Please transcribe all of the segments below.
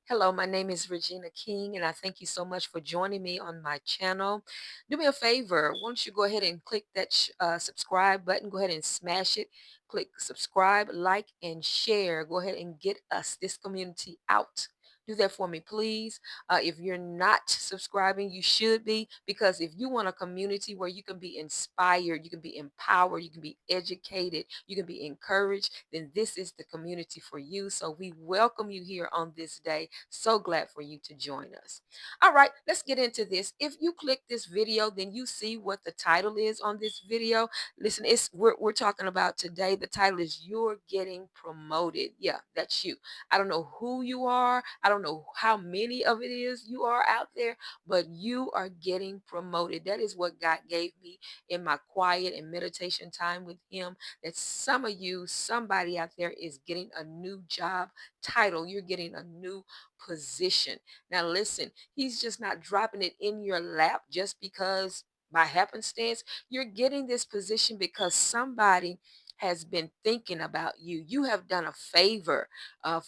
Hello, my name is Regina King, and I thank you so much for joining me on my channel. Do me a favor, why don't you go ahead and click that subscribe button? Go ahead and smash it. Click subscribe, like, and share. Go ahead and get us, this community, out. Do that for me, please. If you're not subscribing, you should be, because if you want a community where you can be inspired, you can be empowered, you can be educated, you can be encouraged, then this is the community for you. So we welcome you here on this day. So glad for you to join us. All right, let's get into this. If you click this video, then you see what the title is on this video. Listen, we're talking about today. The title is You're Getting Promoted. Yeah, that's you. I don't know who you are. I don't know how many of it is you are out there, but you are getting promoted. That is what God gave me in my quiet and meditation time with Him. That some of you, somebody out there is getting a new job title. You're getting a new position. Now, listen, He's just not dropping it in your lap just because by happenstance. You're getting this position because somebody has been thinking about you. You have done a favor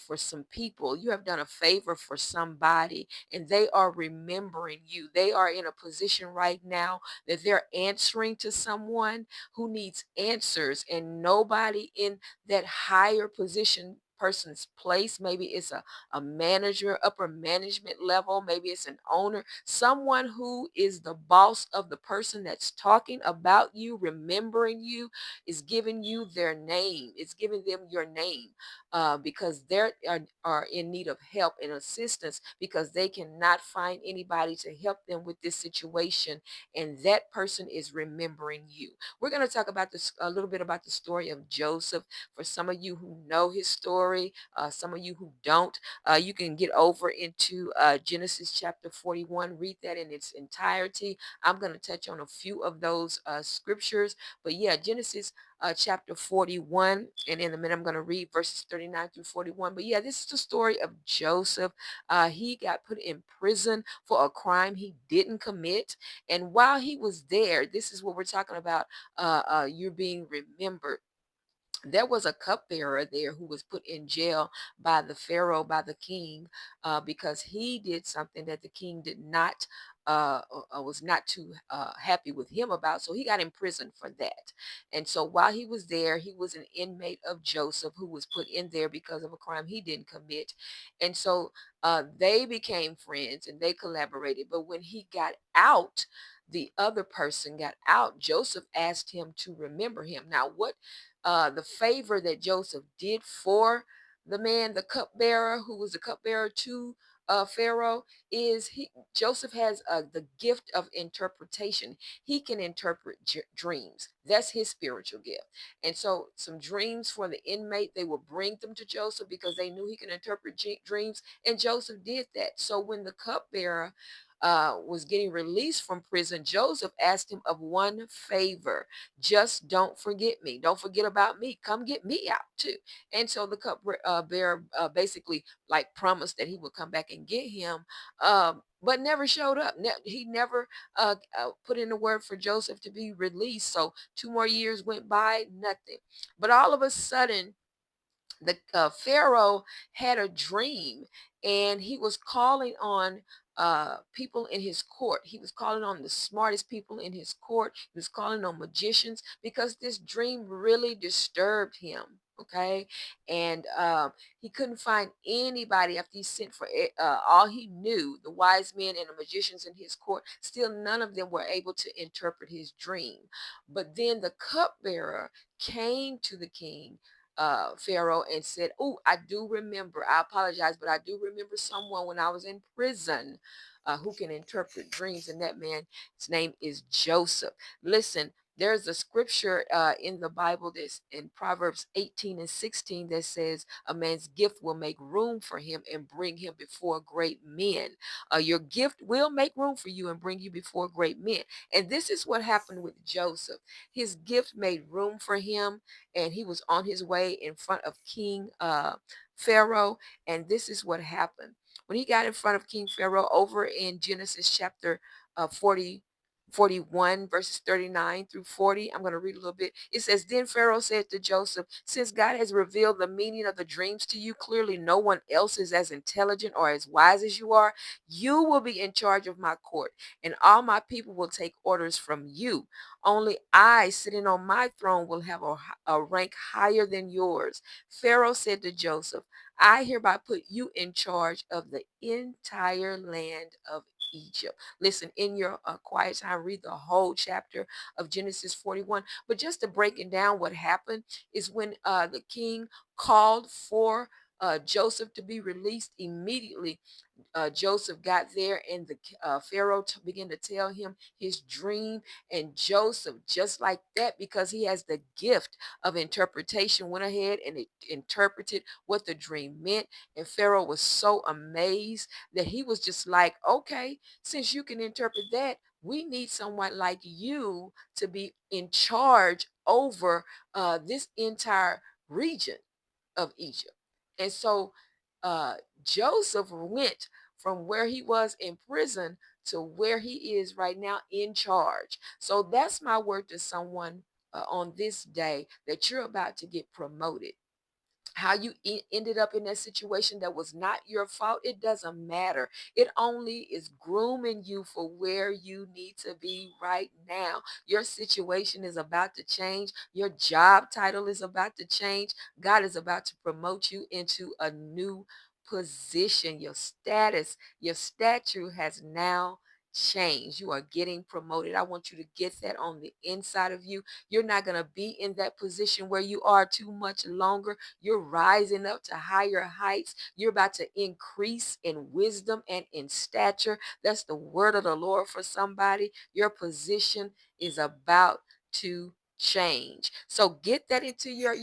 for some people. You have done a favor for somebody, and they are remembering you. They are in a position right now that they're answering to someone who needs answers, and nobody in that higher position person's place. Maybe it's a manager, upper management level, maybe it's an owner, someone who is the boss of the person that's talking about you, remembering you, is giving you their name. It's giving them your name because are in need of help and assistance because they cannot find anybody to help them with this situation, and that person is remembering you. We're going to talk about this a little bit about the story of Joseph. For some of you who know his story, some of you who don't, you can get over into Genesis chapter 41, read that in its entirety. I'm going to touch on a few of those scriptures, but yeah, Genesis chapter 41, and in a minute I'm going to read verses 39 through 41. But yeah, this is the story of Joseph. He got put in prison for a crime he didn't commit, and while he was there, this is what we're talking about. You're being remembered. There was a cupbearer there who was put in jail by the Pharaoh, by the king, because he did something that the king did not, was not too happy with him about. So he got in prison for that. And so while he was there, he was an inmate of Joseph who was put in there because of a crime he didn't commit. And so they became friends and they collaborated. But when he got out, the other person got out, Joseph asked him to remember him. Now, what the favor that Joseph did for the man, the cupbearer, who was the cupbearer to Pharaoh, is Joseph has the gift of interpretation. He can interpret dreams. That's his spiritual gift. And so, some dreams for the inmate, they will bring them to Joseph because they knew he can interpret dreams, and Joseph did that. So, when the cupbearer was getting released from prison, Joseph asked him of one favor: just don't forget me. Don't forget about me. Come get me out too. And so the bearer basically like promised that he would come back and get him, but never showed up. He never put in a word for Joseph to be released. So 2 more years went by, nothing. But all of a sudden, the Pharaoh had a dream, and he was calling on people in his court. He was calling on the smartest people in his court. He was calling on magicians because this dream really disturbed him. Okay, and he couldn't find anybody after he sent for all he knew, the wise men and the magicians in his court. Still, none of them were able to interpret his dream. But then the cupbearer came to the king, Pharaoh, and said, "Oh, I do remember. I apologize, but I do remember someone when I was in prison who can interpret dreams, and that man, his name is Joseph." Listen, there's a scripture in the Bible that's in Proverbs 18 and 16 that says, "A man's gift will make room for him and bring him before great men." Your gift will make room for you and bring you before great men. And this is what happened with Joseph. His gift made room for him, and he was on his way in front of King Pharaoh. And this is what happened. When he got in front of King Pharaoh over in Genesis chapter 40, 41 verses 39 through 40. I'm going to read a little bit. It says, then Pharaoh said to Joseph, since God has revealed the meaning of the dreams to you, clearly no one else is as intelligent or as wise as you are. You will be in charge of my court, and all my people will take orders from you. Only I, sitting on my throne, will have a rank higher than yours. Pharaoh said to Joseph, I hereby put you in charge of the entire land of Egypt. Listen, in your quiet time, read the whole chapter of Genesis 41. But just to break it down, what happened is when the king called for Joseph to be released immediately. Joseph got there, and the Pharaoh began to tell him his dream. And Joseph, just like that, because he has the gift of interpretation, went ahead and it interpreted what the dream meant. And Pharaoh was so amazed that he was just like, okay, since you can interpret that, we need someone like you to be in charge over this entire region of Egypt. And so uh, Joseph went from where he was in prison to where he is right now in charge. So that's my word to someone on this day, that you're about to get promoted. How you ended up in that situation that was not your fault, it doesn't matter. It only is grooming you for where you need to be right now. Your situation is about to change. Your job title is about to change. God is about to promote you into a new position. Your status, your stature has now changed. You are getting promoted. I want you to get that on the inside of you. You're not going to be in that position where you are too much longer. You're rising up to higher heights. You're about to increase in wisdom and in stature. That's the word of the Lord for somebody. Your position is about to change. So get that into your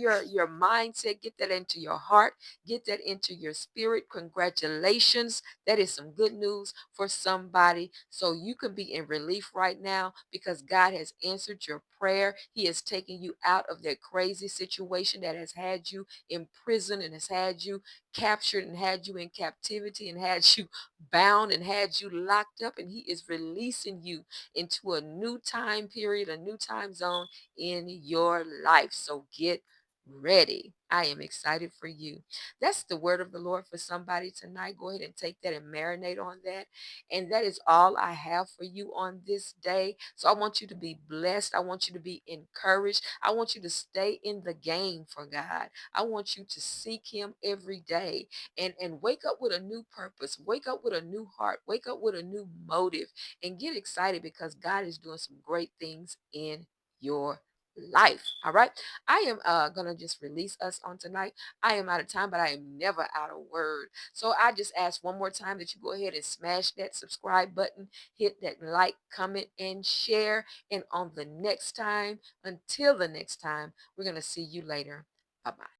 mindset, get that into your heart, get that into your spirit. Congratulations. That is some good news for somebody. So you can be in relief right now because God has answered your prayer. He has taken you out of that crazy situation that has had you in prison and has had you captured and had you in captivity and had you bound and had you locked up. And he is releasing you into a new time period, a new time zone in your life. So get ready. I am excited for you. That's the word of the Lord for somebody tonight. Go ahead and take that and marinate on that. And that is all I have for you on this day. So I want you to be blessed. I want you to be encouraged. I want you to stay in the game for God. I want you to seek him every day and wake up with a new purpose. Wake up with a new heart. Wake up with a new motive and get excited because God is doing some great things in your life. All right. I am gonna just release us on tonight. I am out of time, but I am never out of word. So I just ask one more time that you go ahead and smash that subscribe button, hit that like, comment, and share. And on the next time, until the next time, we're gonna see you later. Bye bye.